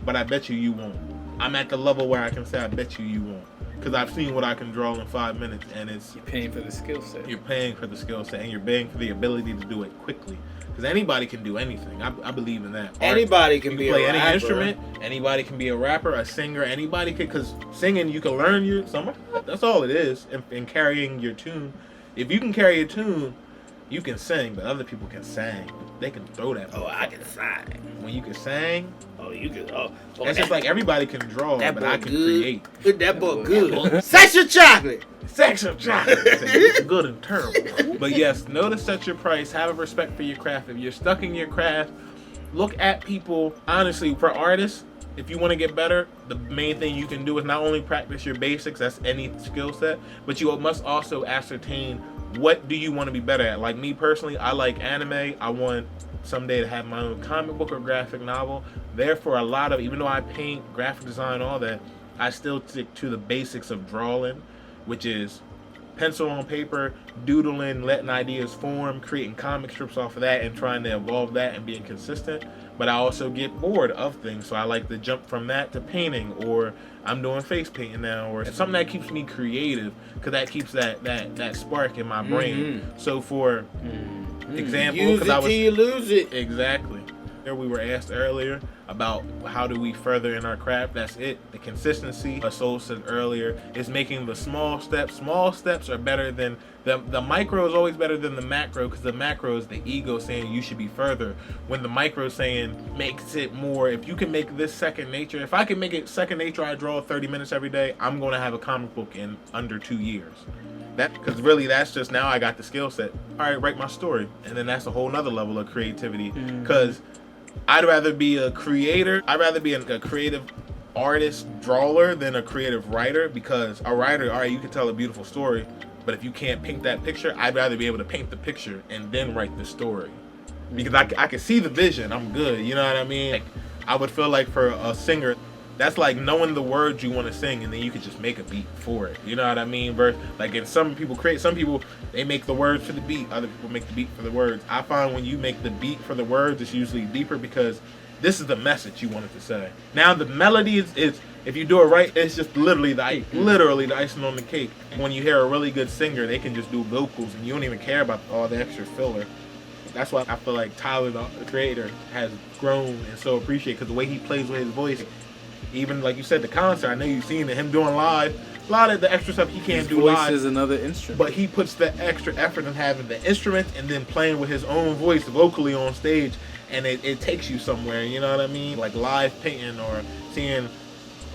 but I bet you won't. I'm at the level where I can say I bet you won't. Because I've seen what I can draw in 5 minutes, and it's... You're paying for the skill set. You're paying for the skill set, and you're paying for the ability to do it quickly. Because anybody can do anything. I believe in that. Anybody can be a rapper. Play any instrument. Anybody can be a rapper, a singer. Anybody can... Because singing, you can learn something. That's all it is. And carrying your tune. If you can carry a tune, you can sing, but other people can sing. They can throw that. Oh, I can sing. When you can sing... Oh, you can. Oh, it's just like everybody can draw, but I can create. That boy good. Sexual chocolate. Sexual chocolate. It's good and terrible. But yes, know to set your price. Have a respect for your craft. If you're stuck in your craft, look at people. Honestly, for artists, if you want to get better, the main thing you can do is not only practice your basics, that's any skill set, but you must also ascertain what do you want to be better at. Like me personally, I like anime. I want someday to have my own comic book or graphic novel. Therefore, a lot of, even though I paint, graphic design, all that, I still stick to the basics of drawing, which is pencil on paper, doodling, letting ideas form, creating comic strips off of that, and trying to evolve that and being consistent. But I also get bored of things, so I like to jump from that to painting, or I'm doing face painting now, or something that keeps me creative, because that keeps that spark in my brain. So for example, use it till you lose it. Exactly. We were asked earlier about how do we further in our craft. That's it. The consistency. Soul said earlier is making the small steps. Small steps are better than the micro is always better than the macro, because the macro is the ego saying you should be further, when the micro is saying makes it more. If you can make this second nature, if I can make it second nature, I draw 30 minutes every day, I'm going to have a comic book in under 2 years. Because really, that's just, now I got the skill set. All right, write my story. And then that's a whole nother level of creativity. Because I'd rather be a creator. I'd rather be a creative artist, drawer, than a creative writer. Because a writer, all right, you can tell a beautiful story, but if you can't paint that picture, I'd rather be able to paint the picture and then write the story. Because I can see the vision. I'm good. You know what I mean? Like, I would feel like for a singer, that's like knowing the words you want to sing, and then you could just make a beat for it. You know what I mean? Like, and some people, they make the words for the beat. Other people make the beat for the words. I find when you make the beat for the words, it's usually deeper, because this is the message you wanted to say. Now the melody is if you do it right, it's just literally the icing on the cake. When you hear a really good singer, they can just do vocals, and you don't even care about all the extra filler. That's why I feel like Tyler, the creator, has grown and so appreciated, because the way he plays with his voice. Even like you said, the concert, I know you've seen it, him doing live. A lot of the extra stuff he can't do live. His voice is another instrument. But he puts the extra effort in having the instrument and then playing with his own voice vocally on stage. And it takes you somewhere, you know what I mean? Like live painting, or seeing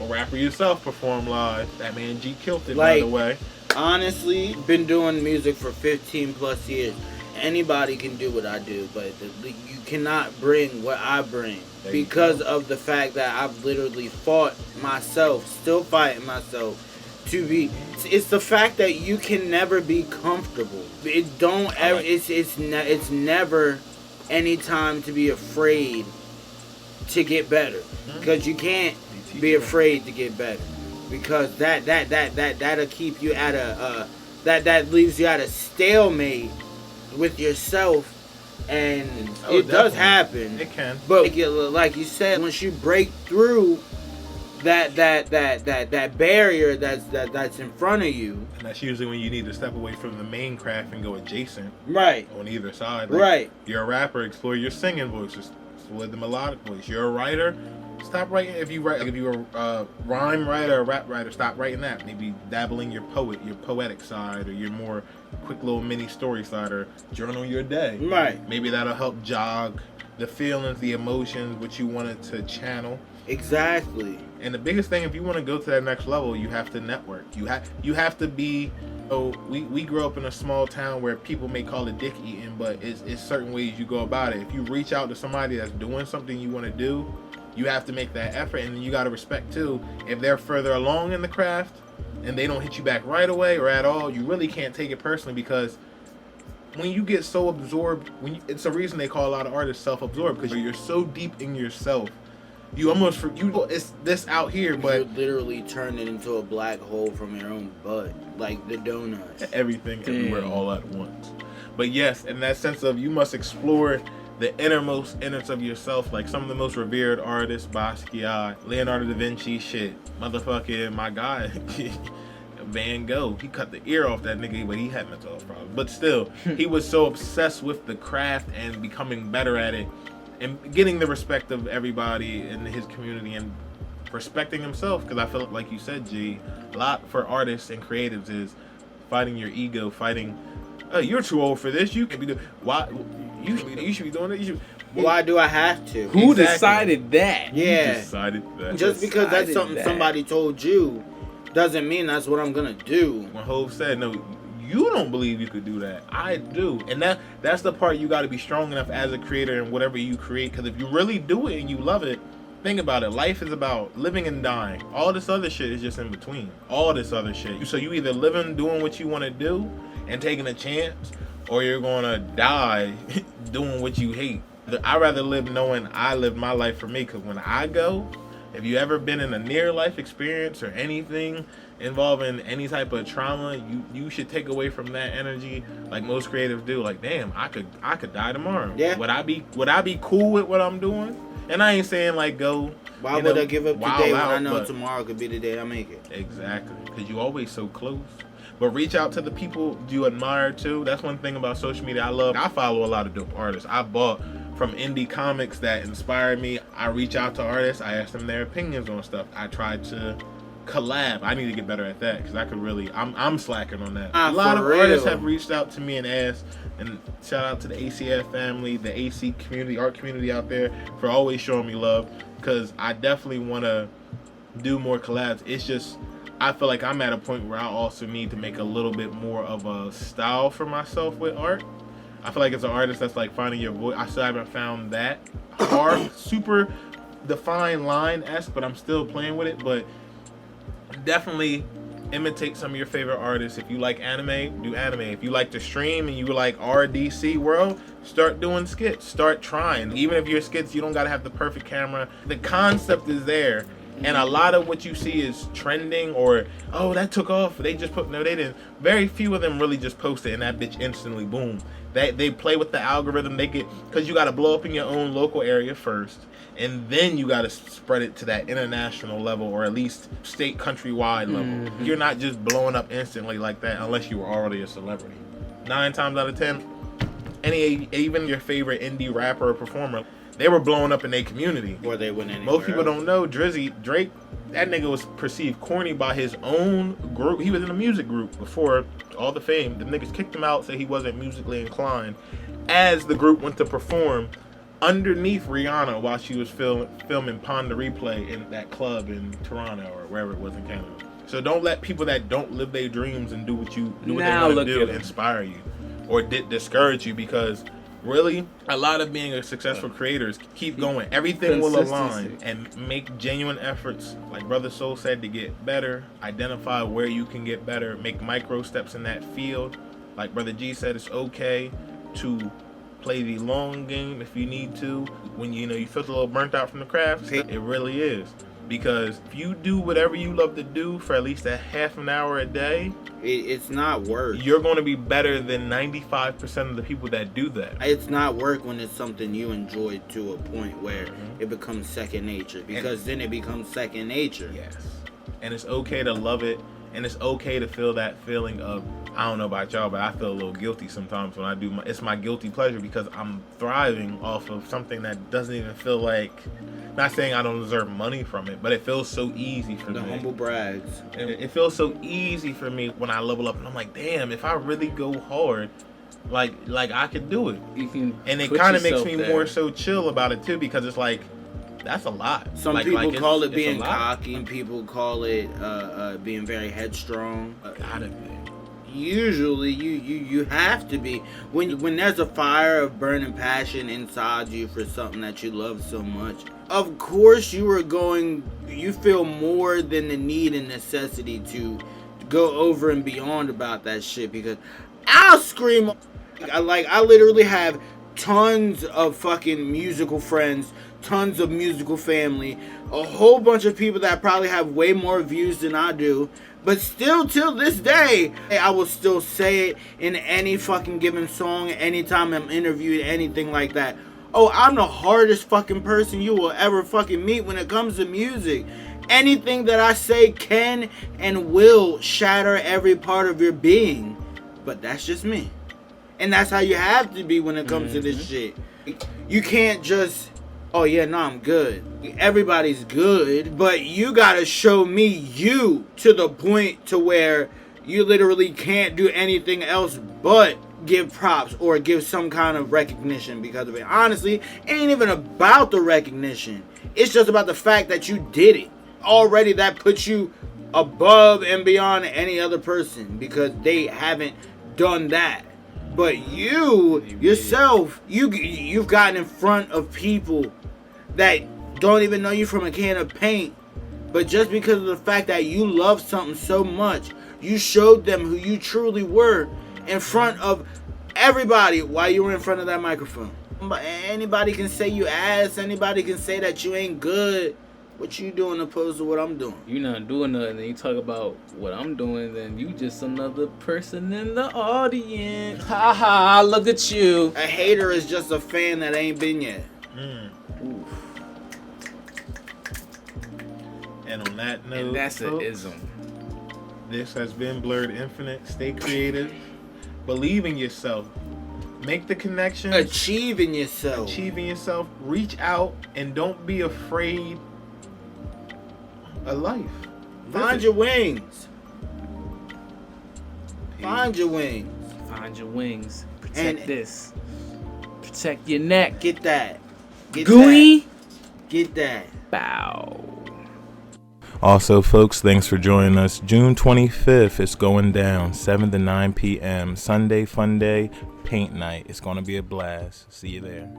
a rapper yourself perform live. That man G killed it, by the way. Honestly, been doing music for 15 plus years. anybody can do what I do, but you cannot bring what I bring because of the fact that I've literally fought myself, still fighting myself to be. It's the fact that you can never be comfortable. It don't ever. It's never any time to be afraid to get better, because you can't be afraid to get better, because that'll keep you at a that leaves you at a stalemate with yourself, and it does happen. It can, but like you said, once you break through that barrier that's in front of you, and that's usually when you need to step away from the main craft and go adjacent, right, on either side. Right. You're a rapper, explore your singing voice, explore the melodic voice. You're a writer, stop writing. If you're a rhyme writer, a rap writer, stop writing that. Maybe dabbling your poetic side, or your more quick little mini story side, or journal your day. Right. Maybe that'll help jog the feelings, the emotions, what you wanted to channel. Exactly. And the biggest thing, if you want to go to that next level, you have to network. You have to be. So we grew up in a small town where people may call it dick eating, but it's certain ways you go about it. If you reach out to somebody that's doing something you want to do, you have to make that effort, and you got to respect too. If they're further along in the craft and they don't hit you back right away or at all, you really can't take it personally, because when you get so absorbed, it's a reason they call a lot of artists self-absorbed, because you're so deep in yourself. You almost it's this out here, but you literally turn it into a black hole from your own butt, like the donuts. Everything, everywhere, all at once. But yes, in that sense of, you must explore the innermost innards of yourself, like some of the most revered artists, Basquiat, Leonardo da Vinci, motherfucking my guy, Van Gogh. He cut the ear off that nigga, but he had mental health problems. But still, he was so obsessed with the craft and becoming better at it, and getting the respect of everybody in his community, and respecting himself. Because I feel like you said, G, a lot for artists and creatives is fighting your ego, fighting, oh, you're too old for this, you can be doing, why you should be doing it, why do I have to? Who decided that? Yeah, who decided that? Just because that's something somebody told you doesn't mean that's what I'm gonna do. When Hov said, no, you don't believe you could do that, I do. And that's the part you got to be strong enough as a creator in whatever you create, because if you really do it and you love it, think about it, life is about living and dying. All this other shit is just in between. All this other shit, so you either living, doing what you want to do and taking a chance, or you're gonna die doing what you hate. I'd rather live knowing I lived my life for me, because when I go, if you ever been in a near life experience or anything involving any type of trauma, you should take away from that energy, like most creatives do. Like, damn, I could die tomorrow. Yeah. Would I be cool with what I'm doing? And I ain't saying like go. Why would I give up today when I know but tomorrow could be the day I make it? Exactly, because you always so close. But reach out to the people you admire too. That's one thing about social media I love. I follow a lot of dope artists. I bought from indie comics that inspired me. I reach out to artists. I ask them their opinions on stuff. I try to collab. I need to get better at that, because I could really, I'm slacking on that. A lot of artists have reached out to me and asked, and shout out to the ACF family, the AC community, art community out there, for always showing me love, because I definitely want to do more collabs. It's just, I feel like I'm at a point where I also need to make a little bit more of a style for myself with art. I feel like it's an artist that's like finding your voice. I still haven't found that hard, super defined line-esque, but I'm still playing with it. But definitely imitate some of your favorite artists. If you like anime, do anime. If you like to stream and you like RDC world, start doing skits. Start trying. Even if your skits, you don't gotta have the perfect camera. The concept is there. And a lot of what you see is trending, or, oh, that took off. They just put, no, they didn't. Very few of them really just post it and that bitch instantly, boom. They play with the algorithm. They get, because you got to blow up in your own local area first, and then you got to spread it to that international level, or at least state, countrywide level. Mm-hmm. You're not just blowing up instantly like that unless you were already a celebrity. 9 times out of 10, even your favorite indie rapper or performer, they were blowing up in their community. Or they went anywhere. Most people don't know Drake, that nigga was perceived corny by his own group. He was in a music group before all the fame. The niggas kicked him out, said he wasn't musically inclined. As the group went to perform underneath Rihanna while she was filming Pond the Replay in that club in Toronto or wherever it was in Canada. So don't let people that don't live their dreams and do what they want to do inspire you. or discourage you, because really, a lot of being a successful creators keep going. Everything will align and make genuine efforts, like Brother Soul said, to get better. Identify where you can get better. Make micro steps in that field. Like Brother G said, it's okay to play the long game if you need to. When you feel a little burnt out from the craft, it really is. Because if you do whatever you love to do for at least a half an hour a day, it's not work. You're going to be better than 95% of the people that do that. It's not work when it's something you enjoy to a point where it becomes second nature. Because then it becomes second nature. Yes. And it's okay to love it. And it's okay to feel that feeling of, I don't know about y'all, but I feel a little guilty sometimes when I do it's my guilty pleasure, because I'm thriving off of something that doesn't even feel like, not saying I don't deserve money from it, but it feels so easy for me. The humble brags. It feels so easy for me when I level up, and I'm like, damn, if I really go hard, like I could do it. You can, and it kind of makes me more so chill about it too, because it's like, that's a lot. Some people call it being cocky, and people call it being very headstrong. Gotta be. Usually, you have to be. When there's a fire of burning passion inside you for something that you love so much, of course you feel more than the need and necessity to go over and beyond about that shit, because I'll scream. I literally have tons of fucking musical friends, tons of musical family, a whole bunch of people that probably have way more views than I do, but still till this day I will still say it in any fucking given song, anytime I'm interviewed, anything like that. Oh, I'm the hardest fucking person you will ever fucking meet when it comes to music. Anything that I say can and will shatter every part of your being, but that's just me. And that's how you have to be when it comes to this shit. You can't just, oh yeah, no, I'm good. Everybody's good, but you gotta show me you to the point to where you literally can't do anything else but give props or give some kind of recognition because of it. Honestly, it ain't even about the recognition. It's just about the fact that you did it. Already that puts you above and beyond any other person, because they haven't done that. But you yourself, you've gotten in front of people that don't even know you from a can of paint, but just because of the fact that you love something so much, you showed them who you truly were in front of everybody while you were in front of that microphone. Anybody can say you ass, anybody can say that you ain't good. What you doing opposed to what I'm doing? You not doing nothing, and you talk about what I'm doing, then you just another person in the audience. Ha ha, look at you. A hater is just a fan that ain't been yet. Oof. And on that note, and that's an ism. This has been Blurred Infinite. Stay creative. Believe in yourself. Make the connection. Achieving yourself. Reach out and don't be afraid of life. Find your wings. Find your wings. Find your wings. Protect this. Protect your neck. Get that. Gooey. Get that. Bow. Also, folks, thanks for joining us. June 25th, it's going down, 7 to 9 p.m. Sunday fun day, paint night. It's going to be a blast. See you there.